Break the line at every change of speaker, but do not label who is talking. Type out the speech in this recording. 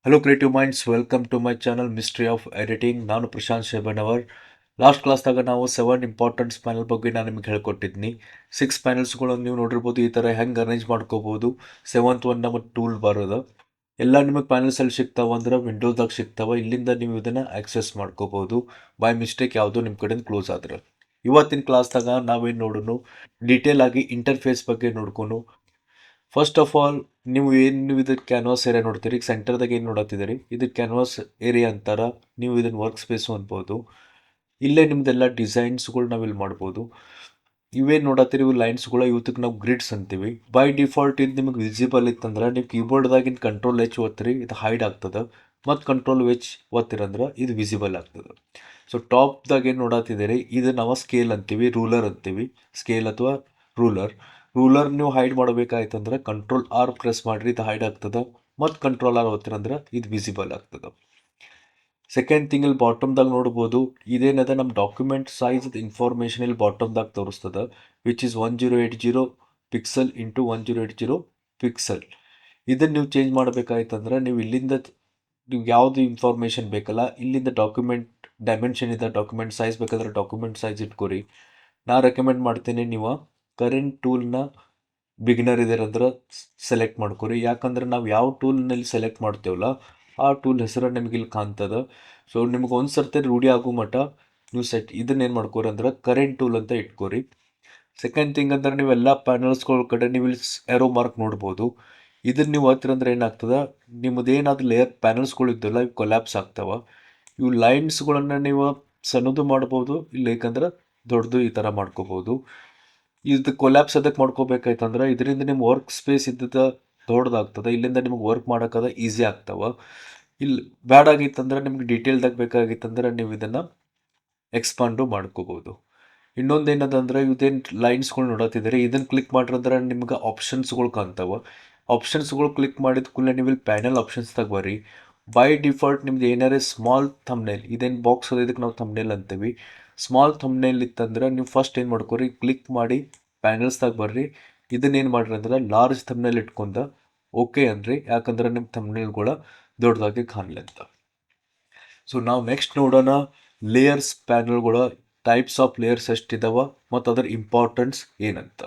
Hello creative minds, welcome to my channel mystery of editing. ನಾನು Prashant ಶೇಬಣ್ಣವರ್. Last ಕ್ಲಾಸ್ದಾಗ ನಾವು 7 importance panel ಬಗ್ಗೆ ನಾನು ನಿಮ್ಗೆ ಹೇಳ್ಕೊಟ್ಟಿದ್ನಿ. 6 ಪ್ಯಾನಲ್ಸ್ಗಳನ್ನು ನೀವು ನೋಡಿರ್ಬೋದು. ಈ ಥರ ಹೆಂಗೆ ಅರೇಂಜ್ ಮಾಡ್ಕೋಬೋದು. 7th ಒನ್ ನಮ್ಮ ಟೂಲ್ ಬರೋದು ಎಲ್ಲ ನಿಮಗೆ ಪ್ಯಾನಲ್ಸಲ್ಲಿ ಸಿಗ್ತಾವ ಅಂದ್ರೆ ವಿಂಡೋಸ್ದಾಗ ಸಿಗ್ತಾವ. ಇಲ್ಲಿಂದ ನೀವು ಇದನ್ನು ಆಕ್ಸೆಸ್ ಮಾಡ್ಕೋಬೋದು. ಬೈ ಮಿಸ್ಟೇಕ್ ಯಾವುದೋ ನಿಮ್ಮ ಕಡೆಯಿಂದ ಕ್ಲೋಸ್ ಆದ್ರೆ. ಇವತ್ತಿನ ಕ್ಲಾಸ್ದಾಗ ನಾವೇನು ನೋಡೋಣ, ಡೀಟೇಲ್ ಆಗಿ ಇಂಟರ್ಫೇಸ್ ಬಗ್ಗೆ ನೋಡ್ಕೊಂಡು. ಫಸ್ಟ್ ಆಫ್ ಆಲ್ ನೀವು ಇದಕ್ಕೆ ಕ್ಯಾನ್ವಾಸ್ ಏರಿಯಾ ನೋಡ್ತೀರಿ. ಈಗ ಸೆಂಟರ್ದಾಗ ಏನು ನೋಡತ್ತಿದ್ದೀರಿ, ಇದು ಕ್ಯಾನ್ವಾಸ್ ಏರಿಯಾ ಅಂತಾರ. ನೀವು ಇದನ್ನು ವರ್ಕ್ ಸ್ಪೇಸು ಅನ್ಬೋದು. ಇಲ್ಲೇ ನಿಮ್ದೆಲ್ಲ ಡಿಸೈನ್ಸ್ಗಳು ನಾವಿಲ್ಲಿ ಮಾಡ್ಬೋದು. ಇವೇನು ನೋಡತ್ತೀರಿ, ಇವು ಲೈನ್ಸ್ಗಳು, ಇವತ್ತಿಗೆ ನಾವು ಗ್ರಿಡ್ಸ್ ಅಂತೀವಿ. ಬೈ ಡಿಫಾಲ್ಟ್ ಇದು ನಿಮಗೆ ವಿಸಿಬಲ್ ಇತ್ತಂದ್ರೆ ನೀವು ಕೀಬೋರ್ಡ್ದಾಗಿನ ಕಂಟ್ರೋಲ್ H ಒತ್ತಿರಿ, ಇದು ಹೈಡ್ ಆಗ್ತದೆ. ಮತ್ತು ಕಂಟ್ರೋಲ್ H ಒತ್ತಿರಂದ್ರೆ ಇದು ವಿಸಿಬಲ್ ಆಗ್ತದೆ. ಸೊ ಟಾಪ್ದಾಗ ಏನು ನೋಡತ್ತಿದ್ದೀರಿ, ಇದು ನಾವು ಸ್ಕೇಲ್ ಅಂತೀವಿ, ರೂಲರ್ ಅಂತೀವಿ. ಸ್ಕೇಲ್ ಅಥವಾ ರೂಲರ್ ನೀವು ಹೈಡ್ ಮಾಡಬೇಕಾಯ್ತಂದ್ರೆ ಕಂಟ್ರೋಲ್ R ಪ್ರೆಸ್ ಮಾಡಿರಿ, ಇದು ಹೈಡ್ ಆಗ್ತದೆ. ಮತ್ತು ಕಂಟ್ರೋಲ್ R ಒತ್ತಿರಂದ್ರೆ ಇದು ವಿಸಿಬಲ್ ಆಗ್ತದೆ. ಸೆಕೆಂಡ್ ಥಿಂಗ್, ಇಲ್ಲಿ ಬಾಟಮ್ದಾಗ ನೋಡ್ಬೋದು, ಇದೇನದ ನಮ್ಮ ಡಾಕ್ಯುಮೆಂಟ್ ಸೈಜ್ ಇನ್ಫಾರ್ಮೇಷನ್ ಇಲ್ಲಿ ಬಾಟಮ್ದಾಗ ತೋರಿಸ್ತದೆ. Which is 1080 pixel into 1080 pixel. ಇದನ್ನು ನೀವು ಚೇಂಜ್ ಮಾಡಬೇಕಾಯ್ತಂದ್ರೆ ನೀವು ಇಲ್ಲಿಂದ ನೀವು ಯಾವುದು ಇನ್ಫಾರ್ಮೇಷನ್ ಬೇಕಲ್ಲ, ಇಲ್ಲಿಂದ ಡಾಕ್ಯುಮೆಂಟ್ ಡೈಮೆನ್ಷನ್ ಇದೆ, ಡಾಕ್ಯುಮೆಂಟ್ ಸೈಜ್ ಬೇಕಾದ್ರೆ ಡಾಕ್ಯುಮೆಂಟ್ ಸೈಜ್ ಇಟ್ಕೊರಿ. ನಾ ರೆಕಮೆಂಡ್ ಮಾಡ್ತೀನಿ ನೀವು ಕರೆಂಟ್ ಟೂಲ್ನ ಬಿಗಿನರ್ ಇದ್ದೀರಂದ್ರೆ ಸೆಲೆಕ್ಟ್ ಮಾಡ್ಕೊರಿ. ಯಾಕಂದ್ರೆ ನಾವು ಯಾವ ಟೂಲ್ನಲ್ಲಿ ಸೆಲೆಕ್ಟ್ ಮಾಡ್ತೇವಲ್ಲ ಆ ಟೂಲ್ ಹೆಸರು ನಿಮ್ಗೆ ಇಲ್ಲಿ ಕಾಣ್ತದೆ. ಸೊ ನಿಮ್ಗೆ ಒಂದು ಸರ್ತಿ ರೂಢಿ ಆಗೋ ಮಟ್ಟ ನೀವು ಇದನ್ನೇನು ಮಾಡ್ಕೋರಿ ಅಂದ್ರೆ ಕರೆಂಟ್ ಟೂಲ್ ಅಂತ ಇಟ್ಕೋರಿ. ಸೆಕೆಂಡ್ ಥಿಂಗ್ ಅಂದ್ರೆ ನೀವೆಲ್ಲ ಪ್ಯಾನಲ್ಸ್ಗಳ ಕಡೆ ನೀವು ಇಲ್ಲಿ ಏರೋ ಮಾರ್ಕ್ ನೋಡ್ಬೋದು. ಇದನ್ನು ನೀವು ಹತ್ತಿರಂದ್ರೆ ಏನಾಗ್ತದೆ, ನಿಮ್ಮದೇನಾದ್ರು ಲೇಯರ್ ಪ್ಯಾನಲ್ಸ್ಗಳು ಇದ್ದಲ್ಲ ಇವು ಕೊಲ್ಯಾಪ್ಸ್ ಆಗ್ತಾವ. ಇವು ಲೈನ್ಸ್ಗಳನ್ನು ನೀವು ಸಣ್ಣದು ಮಾಡ್ಬೋದು, ಇಲ್ಲ ಯಾಕಂದ್ರೆ ದೊಡ್ಡದು ಈ ಥರ ಮಾಡ್ಕೋಬೋದು. ಇದು ಕೊಲ್ಯಾಪ್ಸ್ ಅದಕ್ಕೆ ಮಾಡ್ಕೋಬೇಕಾಯ್ತಂದ್ರೆ ಇದರಿಂದ ನಿಮ್ಮ ವರ್ಕ್ ಸ್ಪೇಸ್ ಇದ್ದದ ದೊಡ್ಡದಾಗ್ತದೆ. ಇಲ್ಲಿಂದ ನಿಮ್ಗೆ ವರ್ಕ್ ಮಾಡೋಕ್ಕದ ಈಸಿ ಆಗ್ತಾವ. ಇಲ್ಲಿ ಬ್ಯಾಡ್ ಆಗಿತ್ತಂದ್ರೆ ನಿಮ್ಗೆ ಡೀಟೇಲ್ದಾಗ ಬೇಕಾಗಿತ್ತಂದ್ರೆ ನೀವು ಇದನ್ನು ಎಕ್ಸ್ಪಾಂಡು ಮಾಡ್ಕೋಬೋದು. ಇನ್ನೊಂದು ಏನದಂದ್ರೆ ಇದೇನು ಲೈನ್ಸ್ಗಳು ನೋಡತ್ತಿದ್ದೀರಿ, ಇದನ್ನು ಕ್ಲಿಕ್ ಮಾಡ್ರಂದ್ರೆ ನಿಮ್ಗೆ ಆಪ್ಷನ್ಸ್ಗಳು ಕಾಣ್ತಾವೆ. ಆಪ್ಷನ್ಸ್ಗಳು ಕ್ಲಿಕ್ ಮಾಡಿದ ಕೂಡಲೇ ನೀವು ಇಲ್ಲಿ ಪ್ಯಾನಲ್ ಆಪ್ಷನ್ಸ್ದಾಗ ಬರ್ರಿ. ಬೈ ಡಿಫಾಲ್ಟ್ ನಿಮ್ದು ಏನಾರೇ ಸ್ಮಾಲ್ ಥಂಬ್ನೇಲ್, ಇದೇನು ಬಾಕ್ಸ್ ಅದ ಇದಕ್ಕೆ ನಾವು ಥಂಬ್ನೇಲ್ ಅಂತೀವಿ. ಸ್ಮಾಲ್ ಥಂಬ್ನೇಲ್ ಇತ್ತಂದ್ರೆ ನೀವು ಫಸ್ಟ್ ಏನು ಮಾಡ್ಕೊರಿ, ಕ್ಲಿಕ್ ಮಾಡಿ ಪ್ಯಾನಲ್ಸ್ದಾಗ ಬರ್ರಿ. ಇದನ್ನೇನು ಮಾಡ್ರಿ ಅಂದ್ರೆ ಲಾರ್ಜ್ ಥಂಬ್ನೇಲ್ ಇಟ್ಕೊಂಡ ಓಕೆ ಅನ್ರಿ. ಯಾಕಂದ್ರೆ ನಿಮ್ಮ ಥಂಬ್ನೇಲ್ಗಳ ದೊಡ್ಡದಾಗಿ ಕಾಣಲಿ ಅಂತ. ಸೊ ನಾವು ನೆಕ್ಸ್ಟ್ ನೋಡೋಣ ಲೇಯರ್ಸ್ ಪ್ಯಾನಲ್ಗಳ ಟೈಪ್ಸ್ ಆಫ್ ಲೇಯರ್ಸ್ ಎಷ್ಟಿದಾವ ಮತ್ತು ಅದರ ಇಂಪಾರ್ಟೆನ್ಸ್ ಏನಂತ.